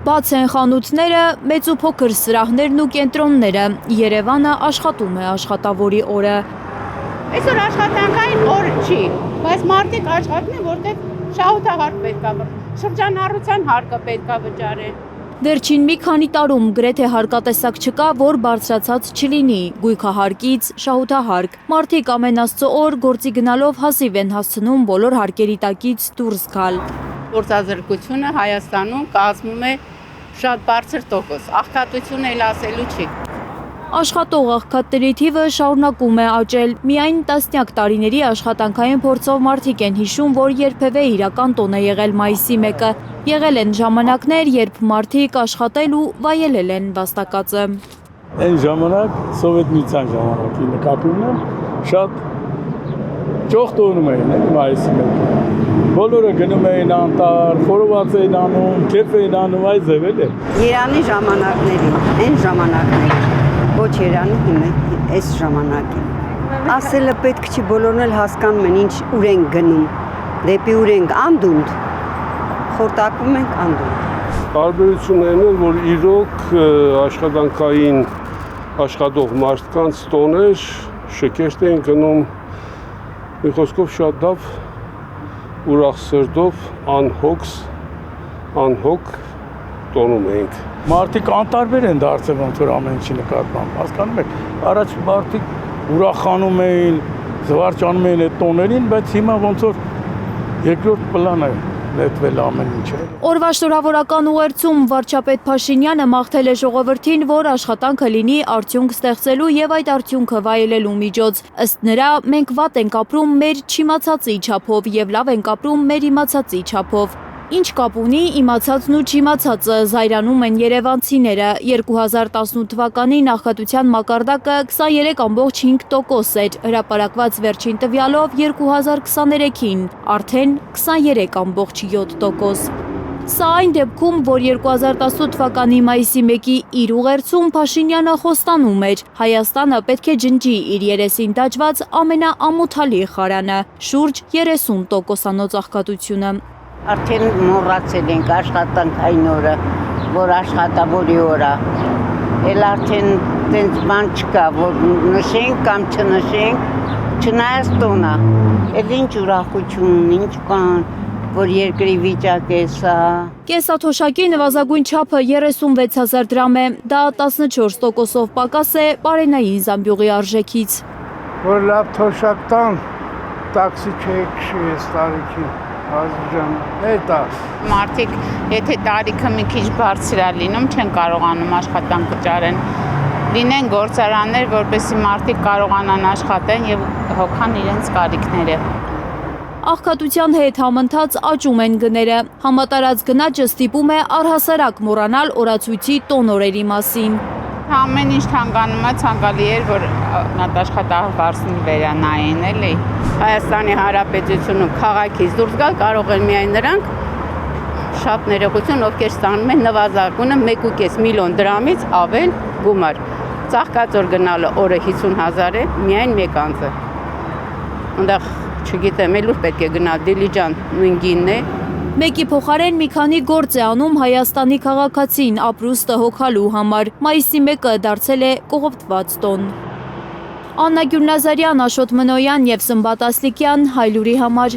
Բաց են խանութները, մեծ ու փոքր սրահներն ու կենտրոնները, Երևանը աշխատում է աշխատավորի օրը։ Այսօր աշխատանքային օր չի, բայց մարդիկ աշխատում են, որտեղ շահութահարկ պետք է, շրջանառության հարկը պետք է վճարել։ Վերջին մի քանի տարում գրեթե հարկատեսակ չկա, որ բարձրացած չլինի, գույքահարկից շահութահարկ։ Մարդիկ ամենաստծո օր գործի գնալով հազիվ են հասցնում բոլոր հարկերի տակից դուրս գալ։ Գործազրկությունը Հայաստանում կազմում է շատ բարձր տոկոս, աղքատությունը էլ ասելու չի։ Աշխատող աղքատների թիվը շարունակում է աճել։ Միայն տասնյակ տարիների աշխատանքային փորձով մարդիկ են հիշում, որ երբևէ իրական տոն է եղել մայիսի 1-ը։ Եղել են ժամանակներ, երբ մարդիկ աշխատել ու վայելել են վաստակածը։ Այն ժամանակ Սովետ միության ժամանակի նկատում եմ շատ ճոխտոնում էին մայիսի 1-ը։ Բոլորը գնում էին անտառ, խորոված էին անում, քեֆ էին անում, այս ձևել է։ Երանի ժամանակների, այն ժամանակների, ոչ Երանի հիմա, այս ժամանակի։ Ասելը պետք չի, բոլորն էլ հասկանում են, ինչ ուր ենք գնում, դեպի ուր ենք անդունդ, խորտակվում ենք անդունդ։ Տարբերություններն են, որ իրոք աշխատանքային աշխատող մարդկանց տոներ շքերթ էին գնում, մի խոսքով շատ լավ ուրախ սրտով անհոգ տոնում էինք։ Մարդիկ անտարբեր են դարձել ոնց որ ամեն ինչի նկատմամբ, հասկանում եք, առաջ մարդիկ ուրախանում էին, զվարճանում էին այդ տոներին, բայց հիմա ոնց որ երկրորդ պլան է նետվել ամեն ինչը։ Օրվա շնորհավորական ուղերձում վարչապետ Փաշինյանը մաղթել է ժողովրդին, որ աշխատանքը լինի արդյունք ստեղծելու եւ այդ արդյունքը վայելելու միջոց։ Ըստ նրա, մենք վատ ենք ապրում մեր չիմացածի չափով եւ լավ ենք ապրում մեր իմացածի չափով։ Ինչ կապ ունի իմացածն ու չիմացածը, զայրանում են երևանցիները։ 2018 թվականի նախատության մակարդակը 23,5% էր, հրապարակված վերջին տվյալով 2023-ին արդեն 23,7%։ Սա այն դեպքում, որ 2018 թվականի մայիսի 1-ի իր ուղերձում Փաշինյանը խոստանում էր. Հայաստանը պետք է ջնջի իր երեսին տաճված ամենաամոթալի խարանը՝ շուրջ 30%-անոց աղքատությունը։ Արդեն մոռացել ենք աշխատանքային օրը, որ աշխատավորի օր է։ Էլ արդեն տենց բան չկա, որ նշենք կամ չնշենք, չնայած տոնը։ Էլ ինչ ուրախություն, ինչ բան, որ երկրի վիճակ է սա։ Կեսաթոշակի նվազագույն չափը 36,000 դրամ է, դա 14%-ով պակաս է Պարենային Զամբյուղի արժեքից։ Որ լավ թոշակ տան, տաքսի չեք այս տարիքին։ Մարդիկ, եթե տարիքը մի քիչ բարձր է լինում, չեն կարողանում աշխատանք վճարեն։ Լինեն գործարաններ, որպեսզի մարդիկ կարողանան աշխատեն եւ հոգան իրենց կարիքները։ Աղքատության հետ համընթաց աճում են գները։ Համատարած գնաճը ստիպում է առհասարակ մոռանալ օրացույցի տոնորերի մասին։ Ամեն ինչ թանկանում է, ցանկալի էր, որ աշխատավարձին վերանային, էլի։ Հայաստանի Հանրապետությունը քաղաքից դուրս գալ կարող են միայն նրանք շատ ներողություն, ովքեր ստանում են նվազագույնը 1.5 միլիոն դրամից ավել գումար։ Ծաղկածոր գնալը օրը 50,000 է, միայն մեկ անձը։ Այնտեղ չգիտեմ, էլ ուր պետք է գնալ, Դիլիջան նույն գինն է։ Մեկի փոխարեն մի քանի գործ է անում Հայաստանի քաղաքացին ապրուստը հոգալու համար։ Մայիսի 1-ը դարձել է կողոպտված տոն։ Աննա Գյուլնազարյան, Աշոտ Մնոյան և Սմբատ Ասլիկյան, Հայլուրի համար։